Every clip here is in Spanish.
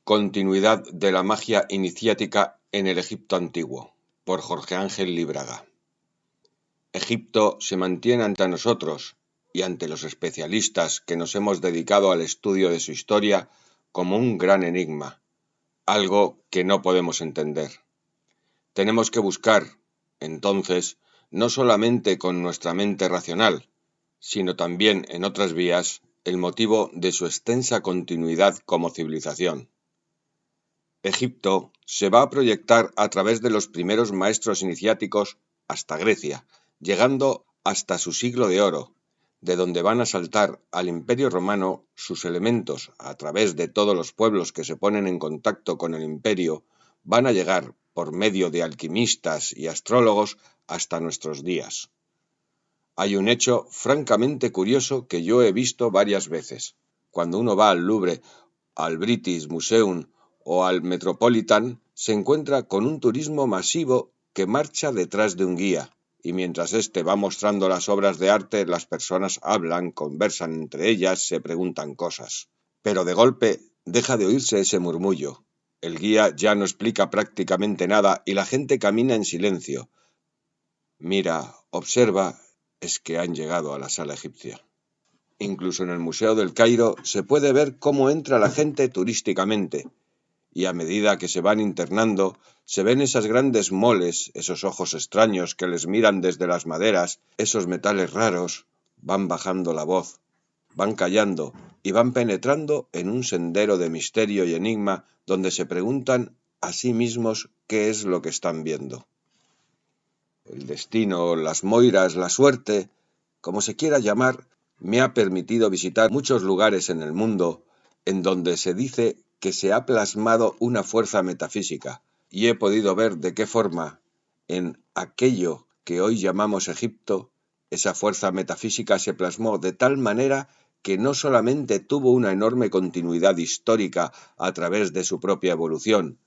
Continuidad de la magia iniciática en el Egipto antiguo, por Jorge Ángel Líbraga. Egipto se mantiene ante nosotros y ante los especialistas que nos hemos dedicado al estudio de su historia como un gran enigma, algo que no podemos entender. Tenemos que buscar, entonces, no solamente con nuestra mente racional, sino también en otras vías, el motivo de su extensa continuidad como civilización. Egipto se va a proyectar a través de los primeros maestros iniciáticos hasta Grecia, llegando hasta su siglo de oro, de donde van a saltar al Imperio Romano sus elementos a través de todos los pueblos que se ponen en contacto con el imperio, van a llegar por medio de alquimistas y astrólogos hasta nuestros días. Hay un hecho francamente curioso que yo he visto varias veces. Cuando uno va al Louvre, al British Museum o al Metropolitan, se encuentra con un turismo masivo que marcha detrás de un guía, y mientras éste va mostrando las obras de arte, las personas hablan, conversan entre ellas, se preguntan cosas. Pero de golpe deja de oírse ese murmullo. El guía ya no explica prácticamente nada y la gente camina en silencio. Mira, observa, es que han llegado a la sala egipcia. Incluso en el Museo del Cairo se puede ver cómo entra la gente turísticamente, y a medida que se van internando, se ven esas grandes moles, esos ojos extraños que les miran desde las maderas, esos metales raros, van bajando la voz, van callando y van penetrando en un sendero de misterio y enigma donde se preguntan a sí mismos qué es lo que están viendo. El destino, las moiras, la suerte, como se quiera llamar, me ha permitido visitar muchos lugares en el mundo en donde se dice que se ha plasmado una fuerza metafísica, y he podido ver de qué forma, en aquello que hoy llamamos Egipto, esa fuerza metafísica se plasmó de tal manera que no solamente tuvo una enorme continuidad histórica a través de su propia evolución,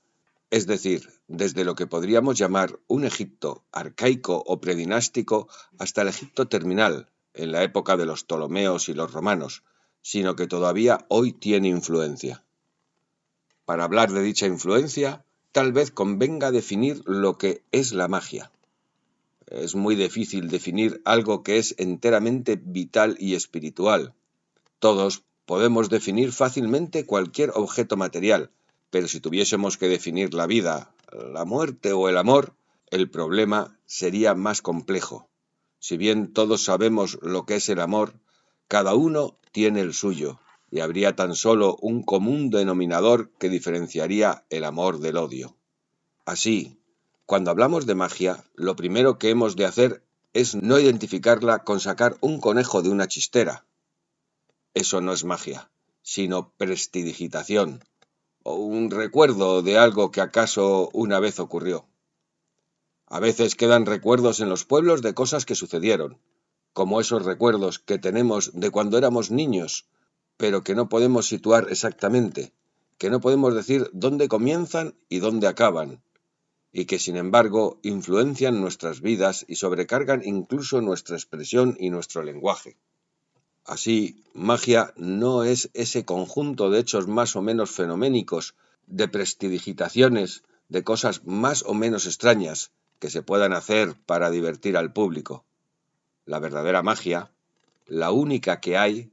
es decir, desde lo que podríamos llamar un Egipto arcaico o predinástico hasta el Egipto terminal, en la época de los Ptolomeos y los romanos, sino que todavía hoy tiene influencia. Para hablar de dicha influencia, tal vez convenga definir lo que es la magia. Es muy difícil definir algo que es enteramente vital y espiritual. Todos podemos definir fácilmente cualquier objeto material, pero si tuviésemos que definir la vida, la muerte o el amor, el problema sería más complejo. Si bien todos sabemos lo que es el amor, cada uno tiene el suyo, y habría tan solo un común denominador que diferenciaría el amor del odio. Así, cuando hablamos de magia, lo primero que hemos de hacer es no identificarla con sacar un conejo de una chistera. Eso no es magia, sino prestidigitación, o un recuerdo de algo que acaso una vez ocurrió. A veces quedan recuerdos en los pueblos de cosas que sucedieron, como esos recuerdos que tenemos de cuando éramos niños, pero que no podemos situar exactamente, que no podemos decir dónde comienzan y dónde acaban, y que sin embargo influencian nuestras vidas y sobrecargan incluso nuestra expresión y nuestro lenguaje. Así, magia no es ese conjunto de hechos más o menos fenoménicos, de prestidigitaciones, de cosas más o menos extrañas que se puedan hacer para divertir al público. La verdadera magia, la única que hay,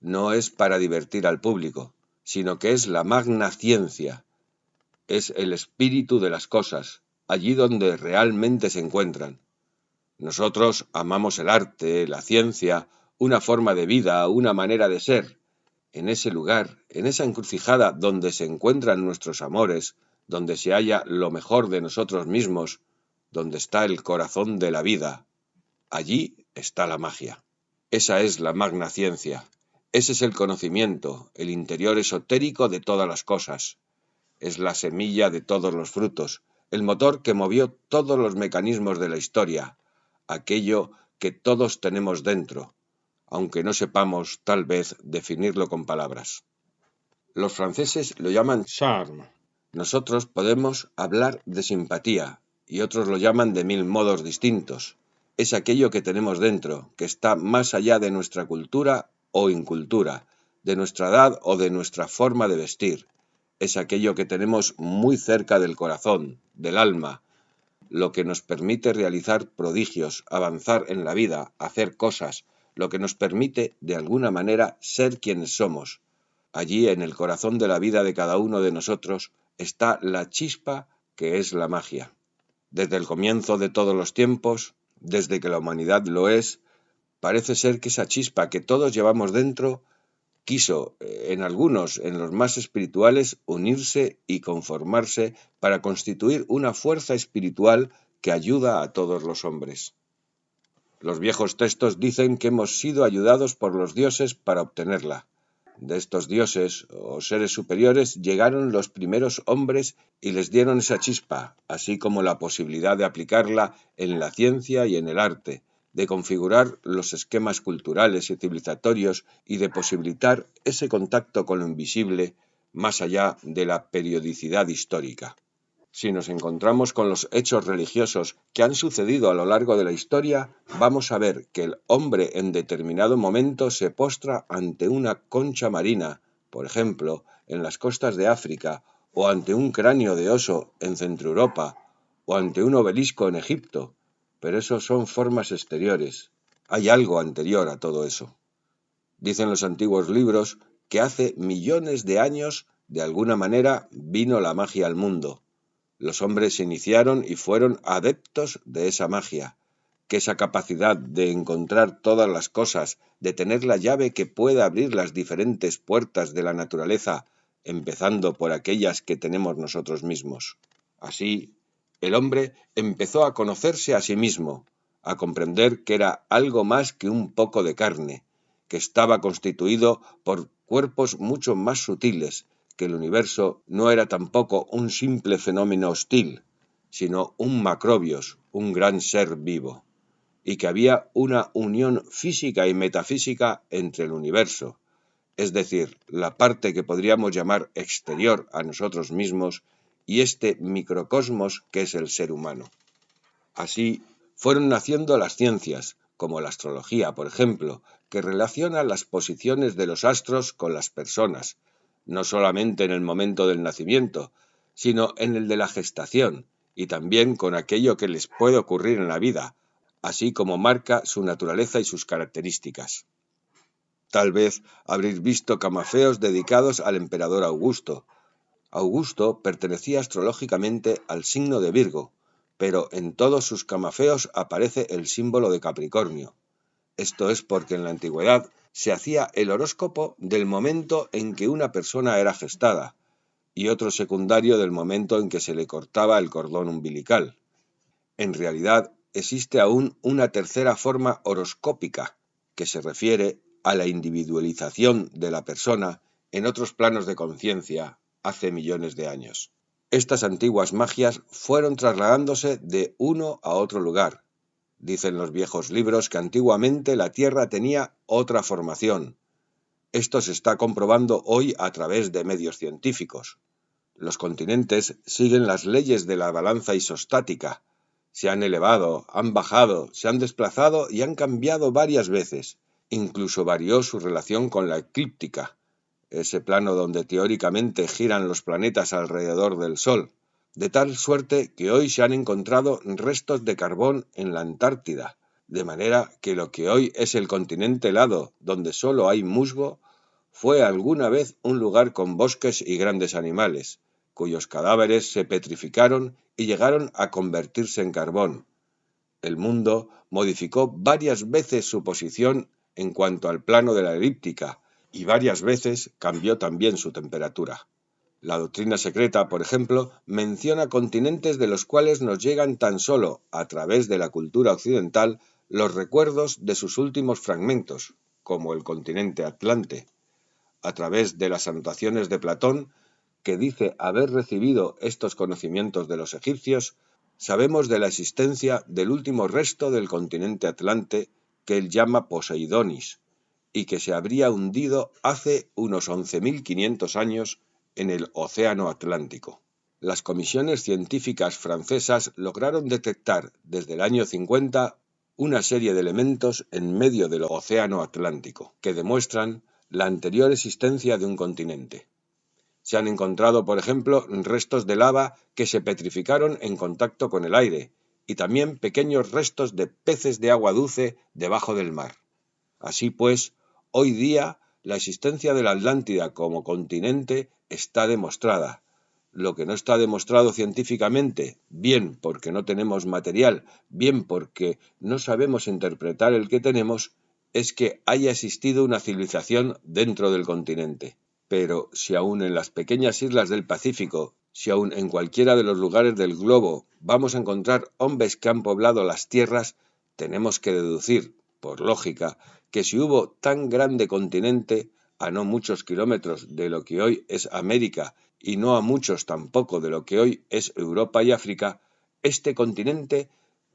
no es para divertir al público, sino que es la magna ciencia, es el espíritu de las cosas, allí donde realmente se encuentran. Nosotros amamos el arte, la ciencia, una forma de vida, una manera de ser. En ese lugar, en esa encrucijada donde se encuentran nuestros amores, donde se halla lo mejor de nosotros mismos, donde está el corazón de la vida, allí está la magia. Esa es la magna ciencia. Ese es el conocimiento, el interior esotérico de todas las cosas. Es la semilla de todos los frutos, el motor que movió todos los mecanismos de la historia, aquello que todos tenemos dentro, aunque no sepamos, tal vez, definirlo con palabras. Los franceses lo llaman charme. Nosotros podemos hablar de simpatía, y otros lo llaman de mil modos distintos. Es aquello que tenemos dentro, que está más allá de nuestra cultura o incultura, de nuestra edad o de nuestra forma de vestir. es aquello que tenemos muy cerca del corazón, del alma, lo que nos permite realizar prodigios, avanzar en la vida, hacer cosas, lo que nos permite, de alguna manera, ser quienes somos. Allí, en el corazón de la vida de cada uno de nosotros, está la chispa que es la magia. Desde el comienzo de todos los tiempos, desde que la humanidad lo es, parece ser que esa chispa que todos llevamos dentro quiso, en algunos, en los más espirituales, unirse y conformarse para constituir una fuerza espiritual que ayuda a todos los hombres. Los viejos textos dicen que hemos sido ayudados por los dioses para obtenerla. De estos dioses o seres superiores llegaron los primeros hombres y les dieron esa chispa, así como la posibilidad de aplicarla en la ciencia y en el arte, de configurar los esquemas culturales y civilizatorios y de posibilitar ese contacto con lo invisible más allá de la periodicidad histórica. Si nos encontramos con los hechos religiosos que han sucedido a lo largo de la historia, vamos a ver que el hombre en determinado momento se postra ante una concha marina, por ejemplo, en las costas de África, o ante un cráneo de oso en Centroeuropa, o ante un obelisco en Egipto, pero eso son formas exteriores. Hay algo anterior a todo eso. Dicen los antiguos libros que hace millones de años, de alguna manera, vino la magia al mundo. Los hombres se iniciaron y fueron adeptos de esa magia, que esa capacidad de encontrar todas las cosas, de tener la llave que puede abrir las diferentes puertas de la naturaleza, empezando por aquellas que tenemos nosotros mismos. Así, el hombre empezó a conocerse a sí mismo, a comprender que era algo más que un poco de carne, que estaba constituido por cuerpos mucho más sutiles, que el universo no era tampoco un simple fenómeno hostil, sino un macrobios, un gran ser vivo, y que había una unión física y metafísica entre el universo, es decir, la parte que podríamos llamar exterior a nosotros mismos y este microcosmos que es el ser humano. Así fueron naciendo las ciencias, como la astrología, por ejemplo, que relaciona las posiciones de los astros con las personas, no solamente en el momento del nacimiento, sino en el de la gestación, y también con aquello que les puede ocurrir en la vida, así como marca su naturaleza y sus características. Tal vez habréis visto camafeos dedicados al emperador Augusto. Augusto pertenecía astrológicamente al signo de Virgo, pero en todos sus camafeos aparece el símbolo de Capricornio. Esto es porque en la antigüedad se hacía el horóscopo del momento en que una persona era gestada y otro secundario del momento en que se le cortaba el cordón umbilical. En realidad existe aún una tercera forma horoscópica que se refiere a la individualización de la persona en otros planos de conciencia hace millones de años. Estas antiguas magias fueron trasladándose de uno a otro lugar. Dicen los viejos libros que antiguamente la Tierra tenía otra formación. Esto se está comprobando hoy a través de medios científicos. Los continentes siguen las leyes de la balanza isostática. Se han elevado, han bajado, se han desplazado y han cambiado varias veces. Incluso varió su relación con la eclíptica, ese plano donde teóricamente giran los planetas alrededor del Sol, de tal suerte que hoy se han encontrado restos de carbón en la Antártida, de manera que lo que hoy es el continente helado, donde solo hay musgo, fue alguna vez un lugar con bosques y grandes animales, cuyos cadáveres se petrificaron y llegaron a convertirse en carbón. El mundo modificó varias veces su posición en cuanto al plano de la elíptica, y varias veces cambió también su temperatura. La doctrina secreta, por ejemplo, menciona continentes de los cuales nos llegan tan solo, a través de la cultura occidental, los recuerdos de sus últimos fragmentos, como el continente Atlante. A través de las anotaciones de Platón, que dice haber recibido estos conocimientos de los egipcios, sabemos de la existencia del último resto del continente Atlante, que él llama Poseidonis, y que se habría hundido hace unos 11.500 años en el Océano Atlántico. Las comisiones científicas francesas lograron detectar desde el año 50 una serie de elementos en medio del Océano Atlántico que demuestran la anterior existencia de un continente. Se han encontrado, por ejemplo, restos de lava que se petrificaron en contacto con el aire, y también pequeños restos de peces de agua dulce debajo del mar. Así pues, hoy día la existencia de la Atlántida como continente está demostrada. Lo que no está demostrado científicamente, bien porque no tenemos material, bien porque no sabemos interpretar el que tenemos, es que haya existido una civilización dentro del continente. Pero si aún en las pequeñas islas del Pacífico, si aún en cualquiera de los lugares del globo vamos a encontrar hombres que han poblado las tierras, tenemos que deducir, por lógica, que si hubo tan grande continente, a no muchos kilómetros de lo que hoy es América y no a muchos tampoco de lo que hoy es Europa y África, este continente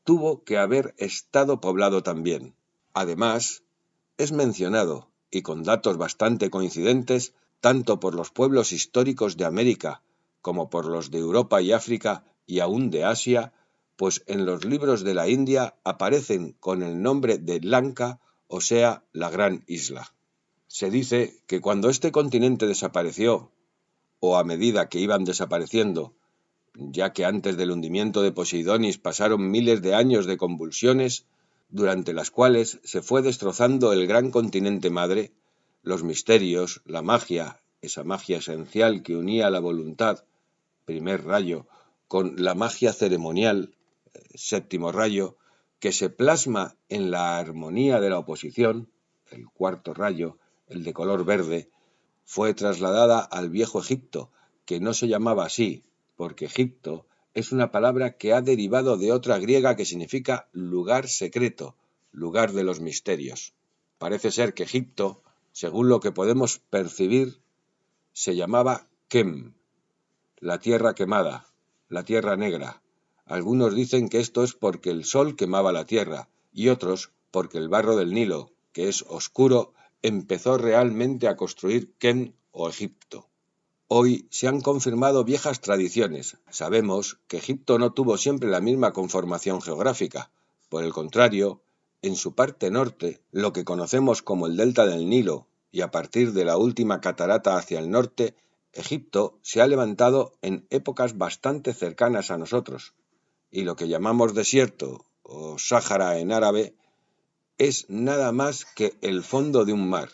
tuvo que haber estado poblado también. Además, es mencionado, y con datos bastante coincidentes, tanto por los pueblos históricos de América como por los de Europa y África y aún de Asia, pues en los libros de la India aparecen con el nombre de Lanka, o sea, la gran isla. Se dice que cuando este continente desapareció, o a medida que iban desapareciendo, ya que antes del hundimiento de Poseidonis pasaron miles de años de convulsiones, durante las cuales se fue destrozando el gran continente madre, los misterios, la magia, esa magia esencial que unía la voluntad, primer rayo, con la magia ceremonial, séptimo rayo, que se plasma en la armonía de la oposición, el cuarto rayo, el de color verde, fue trasladada al viejo Egipto, que no se llamaba así, porque Egipto es una palabra que ha derivado de otra griega que significa lugar secreto, lugar de los misterios. Parece ser que Egipto, según lo que podemos percibir, se llamaba Kem, la tierra quemada, la tierra negra. Algunos dicen que esto es porque el sol quemaba la tierra, y otros porque el barro del Nilo, que es oscuro, empezó realmente a construir Kem o Egipto. Hoy se han confirmado viejas tradiciones. Sabemos que Egipto no tuvo siempre la misma conformación geográfica. Por el contrario, en su parte norte, lo que conocemos como el delta del Nilo, y a partir de la última catarata hacia el norte, Egipto se ha levantado en épocas bastante cercanas a nosotros, y lo que llamamos desierto, o Sáhara en árabe, es nada más que el fondo de un mar.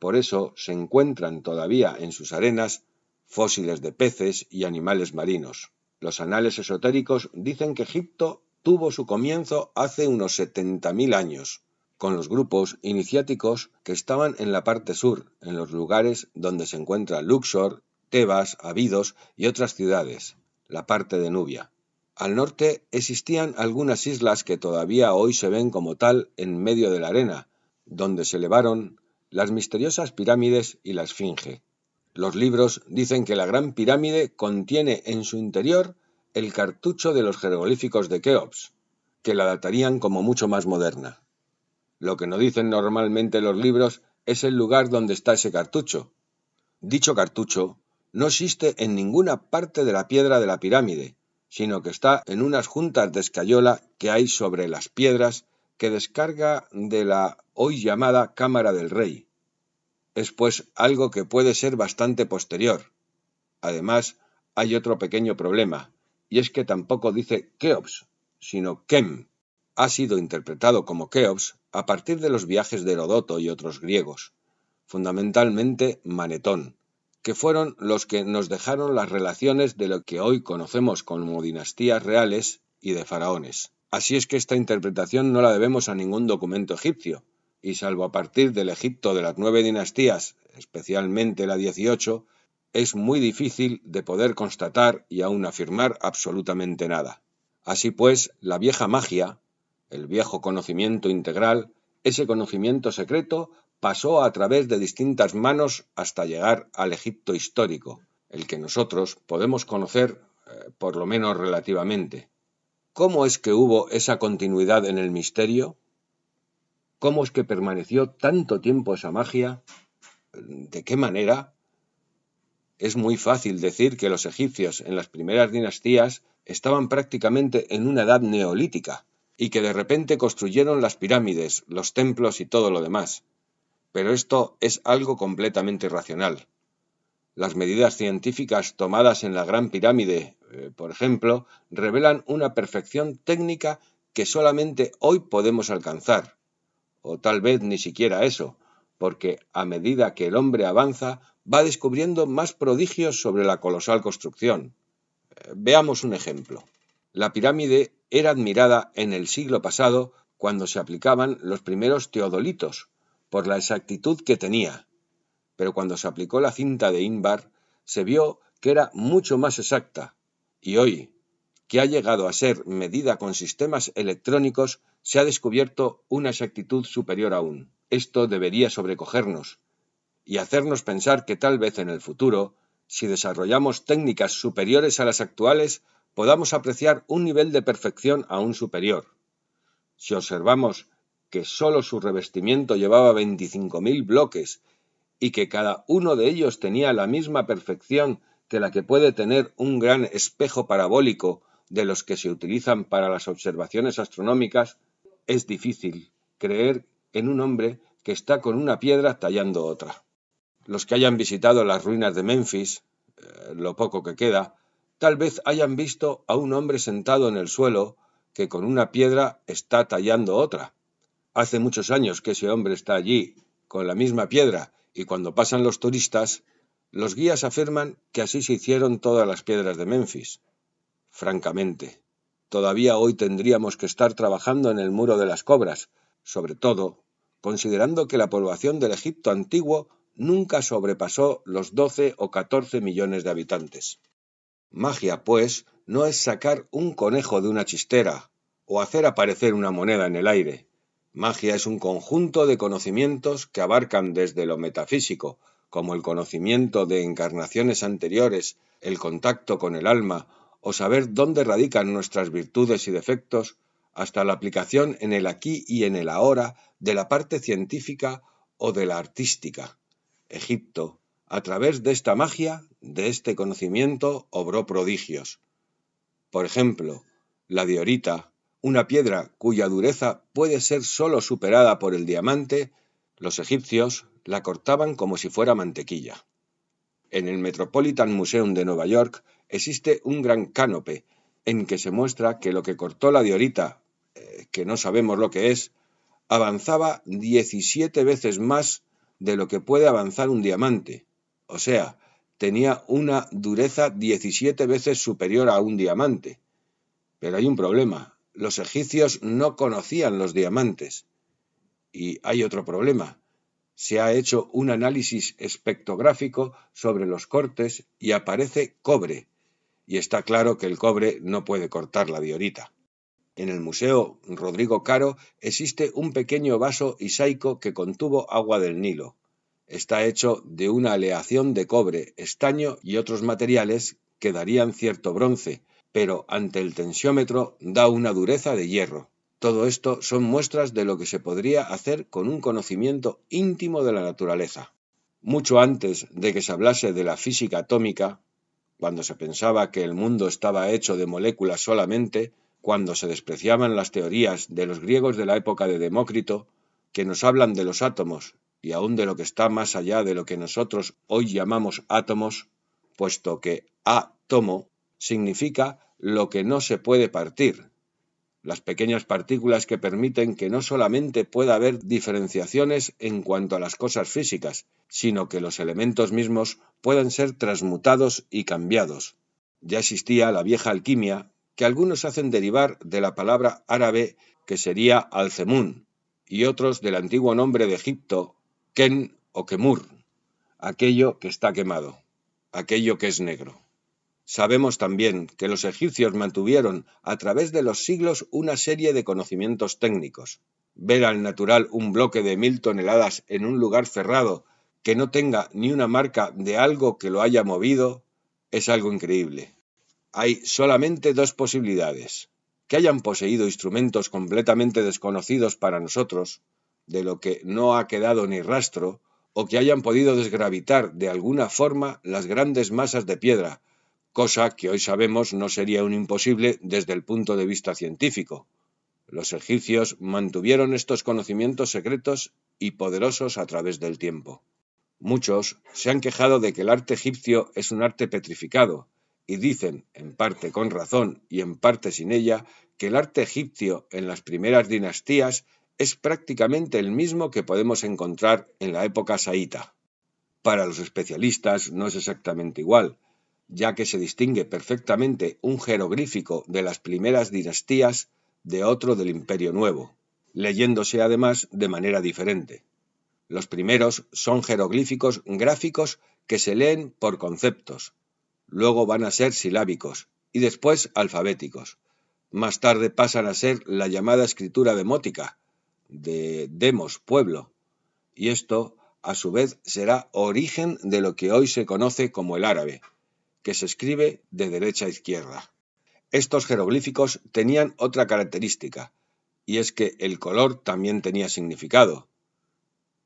Por eso se encuentran todavía en sus arenas fósiles de peces y animales marinos. Los anales esotéricos dicen que Egipto tuvo su comienzo hace unos 70.000 años, con los grupos iniciáticos que estaban en la parte sur, en los lugares donde se encuentra Luxor, Tebas, Abidos y otras ciudades, la parte de Nubia. Al norte existían algunas islas que todavía hoy se ven como tal en medio de la arena, donde se elevaron las misteriosas pirámides y la Esfinge. Los libros dicen que la Gran Pirámide contiene en su interior el cartucho de los jeroglíficos de Keops, que la datarían como mucho más moderna. Lo que no dicen normalmente los libros es el lugar donde está ese cartucho. Dicho cartucho no existe en ninguna parte de la piedra de la pirámide, sino que está en unas juntas de escayola que hay sobre las piedras que descarga de la hoy llamada Cámara del Rey. Es pues algo que puede ser bastante posterior. Además, hay otro pequeño problema, y es que tampoco dice Keops, sino Kem. Ha sido interpretado como Keops a partir de los viajes de Heródoto y otros griegos, fundamentalmente Manetón, que fueron los que nos dejaron las relaciones de lo que hoy conocemos como dinastías reales y de faraones. Así es que esta interpretación no la debemos a ningún documento egipcio, y salvo a partir del Egipto de las 9 dinastías, especialmente la 18, es muy difícil de poder constatar y aún afirmar absolutamente nada. Así pues, la vieja magia, el viejo conocimiento integral, ese conocimiento secreto, pasó a través de distintas manos hasta llegar al Egipto histórico, el que nosotros podemos conocer por lo menos relativamente. ¿Cómo es que hubo esa continuidad en el misterio? ¿Cómo es que permaneció tanto tiempo esa magia? ¿De qué manera? Es muy fácil decir que los egipcios en las primeras dinastías estaban prácticamente en una edad neolítica y que de repente construyeron las pirámides, los templos y todo lo demás. Pero esto es algo completamente irracional. Las medidas científicas tomadas en la Gran Pirámide, por ejemplo, revelan una perfección técnica que solamente hoy podemos alcanzar, o tal vez ni siquiera eso, porque a medida que el hombre avanza, va descubriendo más prodigios sobre la colosal construcción. Veamos un ejemplo. La pirámide era admirada en el siglo pasado cuando se aplicaban los primeros teodolitos, por la exactitud que tenía, pero cuando se aplicó la cinta de Invar, se vio que era mucho más exacta, y hoy, que ha llegado a ser medida con sistemas electrónicos, se ha descubierto una exactitud superior aún. Esto debería sobrecogernos y hacernos pensar que tal vez en el futuro, si desarrollamos técnicas superiores a las actuales, podamos apreciar un nivel de perfección aún superior. Si observamos que solo su revestimiento llevaba 25.000 bloques y que cada uno de ellos tenía la misma perfección que la que puede tener un gran espejo parabólico de los que se utilizan para las observaciones astronómicas, es difícil creer en un hombre que está con una piedra tallando otra. Los que hayan visitado las ruinas de Memphis, lo poco que queda, tal vez hayan visto a un hombre sentado en el suelo que con una piedra está tallando otra. Hace muchos años que ese hombre está allí con la misma piedra y cuando pasan los turistas, los guías afirman que así se hicieron todas las piedras de Memphis. Francamente, todavía hoy tendríamos que estar trabajando en el Muro de las Cobras, sobre todo considerando que la población del Egipto antiguo nunca sobrepasó los 12 o 14 millones de habitantes. Magia, pues, no es sacar un conejo de una chistera o hacer aparecer una moneda en el aire. Magia es un conjunto de conocimientos que abarcan desde lo metafísico, como el conocimiento de encarnaciones anteriores, el contacto con el alma o saber dónde radican nuestras virtudes y defectos, hasta la aplicación en el aquí y en el ahora de la parte científica o de la artística. Egipto, a través de esta magia, de este conocimiento, obró prodigios. Por ejemplo, la diorita, una piedra cuya dureza puede ser sólo superada por el diamante, los egipcios la cortaban como si fuera mantequilla. En el Metropolitan Museum de Nueva York existe un gran cánope en que se muestra que lo que cortó la diorita, que no sabemos lo que es, avanzaba 17 veces más de lo que puede avanzar un diamante. O sea, tenía una dureza 17 veces superior a un diamante. Pero hay un problema. Los egipcios no conocían los diamantes. Y hay otro problema. Se ha hecho un análisis espectrográfico sobre los cortes y aparece cobre. Y está claro que el cobre no puede cortar la diorita. En el Museo Rodrigo Caro existe un pequeño vaso isaico que contuvo agua del Nilo. Está hecho de una aleación de cobre, estaño y otros materiales que darían cierto bronce, pero ante el tensiómetro da una dureza de hierro. Todo esto son muestras de lo que se podría hacer con un conocimiento íntimo de la naturaleza. Mucho antes de que se hablase de la física atómica, cuando se pensaba que el mundo estaba hecho de moléculas solamente, cuando se despreciaban las teorías de los griegos de la época de Demócrito, que nos hablan de los átomos y aún de lo que está más allá de lo que nosotros hoy llamamos átomos, puesto que átomo significa lo que no se puede partir, las pequeñas partículas que permiten que no solamente pueda haber diferenciaciones en cuanto a las cosas físicas, sino que los elementos mismos puedan ser transmutados y cambiados. Ya existía la vieja alquimia, que algunos hacen derivar de la palabra árabe que sería alcemun, y otros del antiguo nombre de Egipto, Ken o Kemur, aquello que está quemado, aquello que es negro. Sabemos también que los egipcios mantuvieron a través de los siglos una serie de conocimientos técnicos. Ver al natural un bloque de 1.000 toneladas en un lugar cerrado que no tenga ni una marca de algo que lo haya movido es algo increíble. Hay solamente dos posibilidades: que hayan poseído instrumentos completamente desconocidos para nosotros, de lo que no ha quedado ni rastro, o que hayan podido desgravitar de alguna forma las grandes masas de piedra, cosa que hoy sabemos no sería un imposible desde el punto de vista científico. Los egipcios mantuvieron estos conocimientos secretos y poderosos a través del tiempo. Muchos se han quejado de que el arte egipcio es un arte petrificado y dicen, en parte con razón y en parte sin ella, que el arte egipcio en las primeras dinastías es prácticamente el mismo que podemos encontrar en la época saíta. Para los especialistas no es exactamente igual, ya que se distingue perfectamente un jeroglífico de las primeras dinastías de otro del Imperio Nuevo, leyéndose además de manera diferente. Los primeros son jeroglíficos gráficos que se leen por conceptos, luego van a ser silábicos y después alfabéticos. Más tarde pasan a ser la llamada escritura demótica, de demos, pueblo, y esto a su vez será origen de lo que hoy se conoce como el árabe, que se escribe de derecha a izquierda. Estos jeroglíficos tenían otra característica, y es que el color también tenía significado.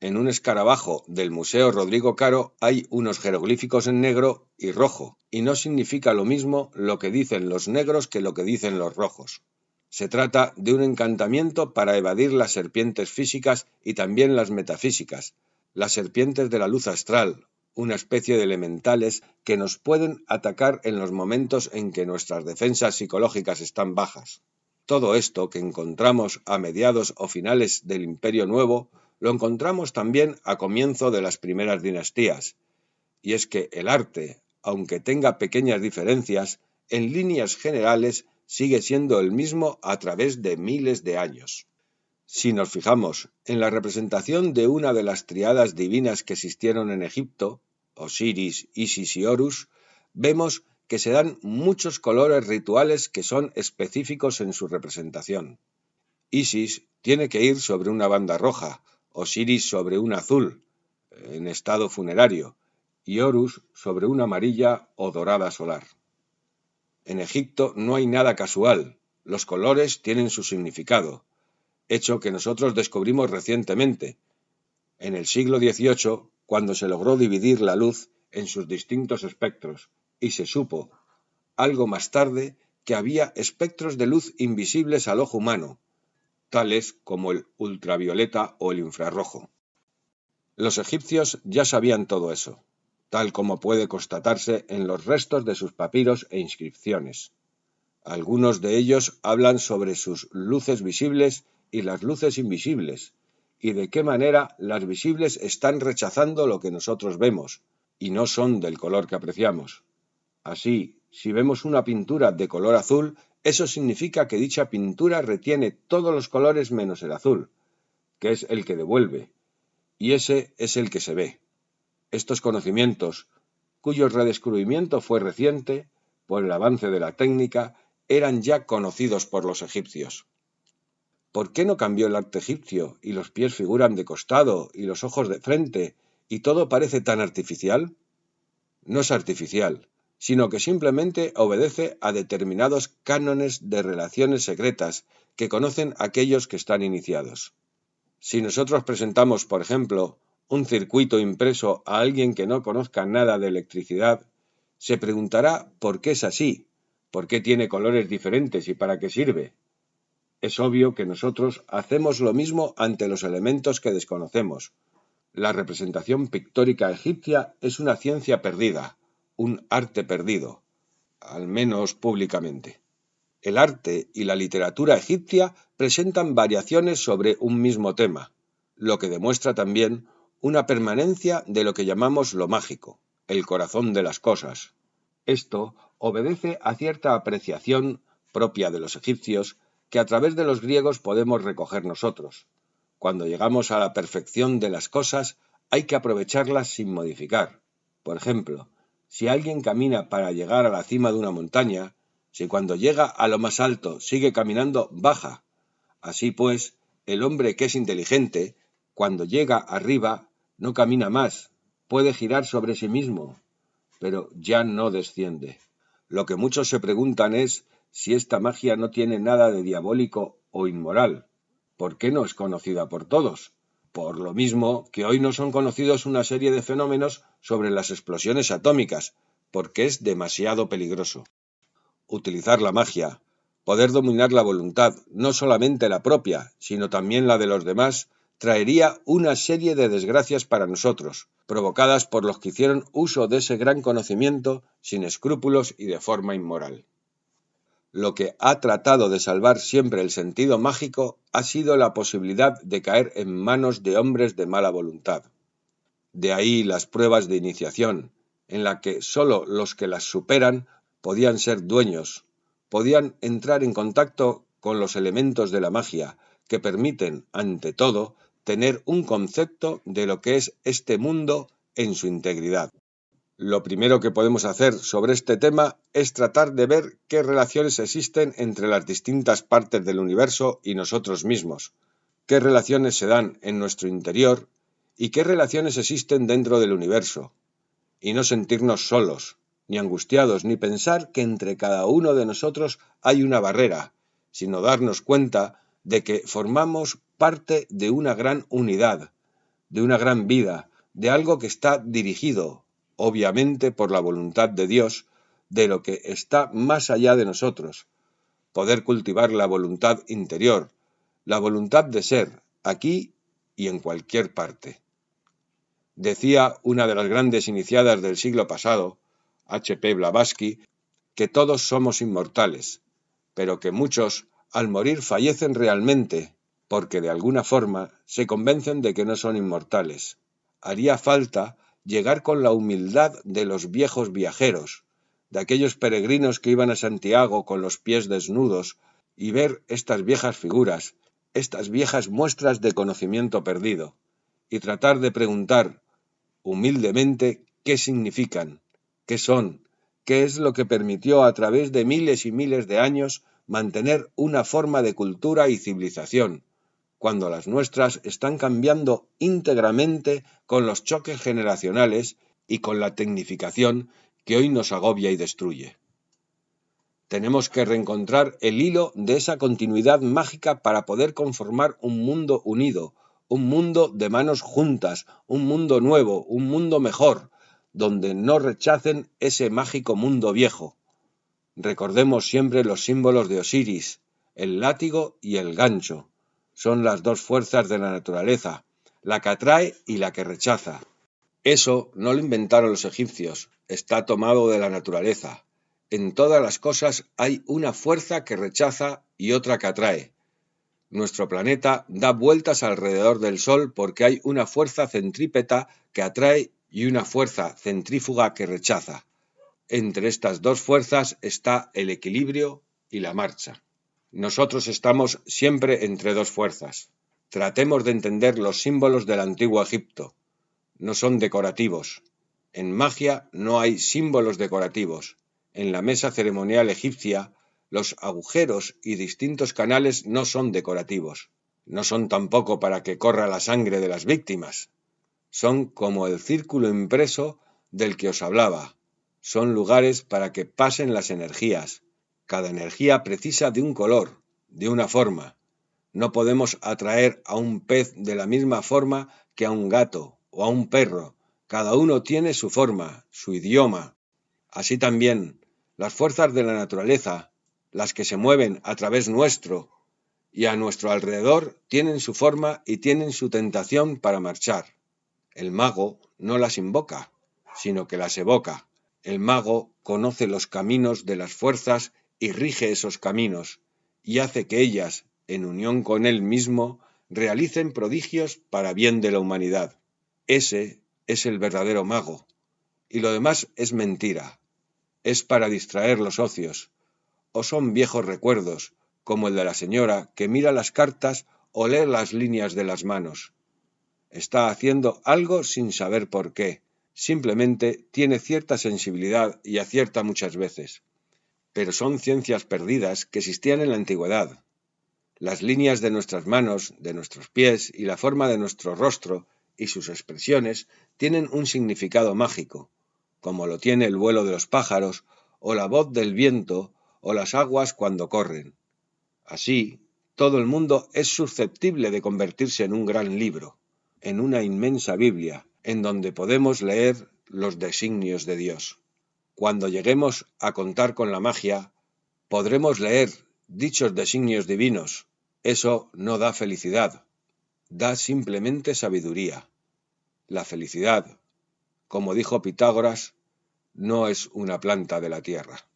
En un escarabajo del Museo Rodrigo Caro hay unos jeroglíficos en negro y rojo, y no significa lo mismo lo que dicen los negros que lo que dicen los rojos. Se trata de un encantamiento para evadir las serpientes físicas y también las metafísicas, las serpientes de la luz astral, una especie de elementales que nos pueden atacar en los momentos en que nuestras defensas psicológicas están bajas. Todo esto que encontramos a mediados o finales del Imperio Nuevo lo encontramos también a comienzo de las primeras dinastías, y es que el arte, aunque tenga pequeñas diferencias, en líneas generales sigue siendo el mismo a través de miles de años. Si nos fijamos en la representación de una de las triadas divinas que existieron en Egipto, Osiris, Isis y Horus, vemos que se dan muchos colores rituales que son específicos en su representación. Isis tiene que ir sobre una banda roja, Osiris sobre una azul, en estado funerario, y Horus sobre una amarilla o dorada solar. En Egipto no hay nada casual, los colores tienen su significado, hecho que nosotros descubrimos recientemente, en el siglo XVIII, cuando se logró dividir la luz en sus distintos espectros, y se supo, algo más tarde, que había espectros de luz invisibles al ojo humano, tales como el ultravioleta o el infrarrojo. Los egipcios ya sabían todo eso, tal como puede constatarse en los restos de sus papiros e inscripciones. Algunos de ellos hablan sobre sus luces visibles y las luces invisibles, y de qué manera las visibles están rechazando lo que nosotros vemos, y no son del color que apreciamos. Así, si vemos una pintura de color azul, eso significa que dicha pintura retiene todos los colores menos el azul, que es el que devuelve, y ese es el que se ve. Estos conocimientos, cuyo redescubrimiento fue reciente, por el avance de la técnica, eran ya conocidos por los egipcios. ¿Por qué no cambió el arte egipcio, y los pies figuran de costado, y los ojos de frente, y todo parece tan artificial? No es artificial, sino que simplemente obedece a determinados cánones de relaciones secretas que conocen aquellos que están iniciados. Si nosotros presentamos, por ejemplo, un circuito impreso a alguien que no conozca nada de electricidad, se preguntará por qué es así, por qué tiene colores diferentes y para qué sirve. Es obvio que nosotros hacemos lo mismo ante los elementos que desconocemos. La representación pictórica egipcia es una ciencia perdida, un arte perdido, al menos públicamente. El arte y la literatura egipcia presentan variaciones sobre un mismo tema, lo que demuestra también una permanencia de lo que llamamos lo mágico, el corazón de las cosas. Esto obedece a cierta apreciación propia de los egipcios que a través de los griegos podemos recoger nosotros. Cuando llegamos a la perfección de las cosas, hay que aprovecharlas sin modificar. Por ejemplo, si alguien camina para llegar a la cima de una montaña, si cuando llega a lo más alto sigue caminando, baja. Así pues, el hombre que es inteligente, cuando llega arriba, no camina más, puede girar sobre sí mismo, pero ya no desciende. Lo que muchos se preguntan es si esta magia no tiene nada de diabólico o inmoral. ¿Por qué no es conocida por todos? Por lo mismo que hoy no son conocidos una serie de fenómenos sobre las explosiones atómicas, porque es demasiado peligroso. Utilizar la magia, poder dominar la voluntad, no solamente la propia, sino también la de los demás, traería una serie de desgracias para nosotros, provocadas por los que hicieron uso de ese gran conocimiento sin escrúpulos y de forma inmoral. Lo que ha tratado de salvar siempre el sentido mágico ha sido la posibilidad de caer en manos de hombres de mala voluntad. De ahí las pruebas de iniciación, en la que sólo los que las superan podían ser dueños, podían entrar en contacto con los elementos de la magia, que permiten, ante todo, tener un concepto de lo que es este mundo en su integridad. Lo primero que podemos hacer sobre este tema es tratar de ver qué relaciones existen entre las distintas partes del universo y nosotros mismos, qué relaciones se dan en nuestro interior y qué relaciones existen dentro del universo, y no sentirnos solos, ni angustiados, ni pensar que entre cada uno de nosotros hay una barrera, sino darnos cuenta de que formamos parte de una gran unidad, de una gran vida, de algo que está dirigido, obviamente por la voluntad de Dios, de lo que está más allá de nosotros. Poder cultivar la voluntad interior, la voluntad de ser, aquí y en cualquier parte. Decía una de las grandes iniciadas del siglo pasado, H.P. Blavatsky, que todos somos inmortales, pero que muchos, al morir, fallecen realmente, porque de alguna forma se convencen de que no son inmortales. Haría falta llegar con la humildad de los viejos viajeros, de aquellos peregrinos que iban a Santiago con los pies desnudos, y ver estas viejas figuras, estas viejas muestras de conocimiento perdido, y tratar de preguntar humildemente qué significan, qué son, qué es lo que permitió a través de miles y miles de años mantener una forma de cultura y civilización, cuando las nuestras están cambiando íntegramente con los choques generacionales y con la tecnificación que hoy nos agobia y destruye. Tenemos que reencontrar el hilo de esa continuidad mágica para poder conformar un mundo unido, un mundo de manos juntas, un mundo nuevo, un mundo mejor, donde no rechacen ese mágico mundo viejo. Recordemos siempre los símbolos de Osiris, el látigo y el gancho. Son las dos fuerzas de la naturaleza, la que atrae y la que rechaza. Eso no lo inventaron los egipcios, está tomado de la naturaleza. En todas las cosas hay una fuerza que rechaza y otra que atrae. Nuestro planeta da vueltas alrededor del Sol porque hay una fuerza centrípeta que atrae y una fuerza centrífuga que rechaza. Entre estas dos fuerzas está el equilibrio y la marcha. Nosotros estamos siempre entre dos fuerzas. Tratemos de entender los símbolos del antiguo Egipto. No son decorativos. En magia no hay símbolos decorativos. En la mesa ceremonial egipcia, los agujeros y distintos canales no son decorativos. No son tampoco para que corra la sangre de las víctimas. Son como el círculo impreso del que os hablaba. Son lugares para que pasen las energías. Cada energía precisa de un color, de una forma. No podemos atraer a un pez de la misma forma que a un gato o a un perro. Cada uno tiene su forma, su idioma. Así también, las fuerzas de la naturaleza, las que se mueven a través nuestro y a nuestro alrededor, tienen su forma y tienen su tentación para marchar. El mago no las invoca, sino que las evoca. El mago conoce los caminos de las fuerzas y rige esos caminos, y hace que ellas, en unión con él mismo, realicen prodigios para bien de la humanidad. Ese es el verdadero mago, y lo demás es mentira. Es para distraer los ocios, o son viejos recuerdos, como el de la señora que mira las cartas o lee las líneas de las manos. Está haciendo algo sin saber por qué. Simplemente tiene cierta sensibilidad y acierta muchas veces. Pero son ciencias perdidas que existían en la antigüedad. Las líneas de nuestras manos, de nuestros pies y la forma de nuestro rostro y sus expresiones tienen un significado mágico, como lo tiene el vuelo de los pájaros o la voz del viento o las aguas cuando corren. Así, todo el mundo es susceptible de convertirse en un gran libro, en una inmensa Biblia, en donde podemos leer los designios de Dios. Cuando lleguemos a contar con la magia, podremos leer dichos designios divinos. Eso no da felicidad, da simplemente sabiduría. La felicidad, como dijo Pitágoras, no es una planta de la tierra.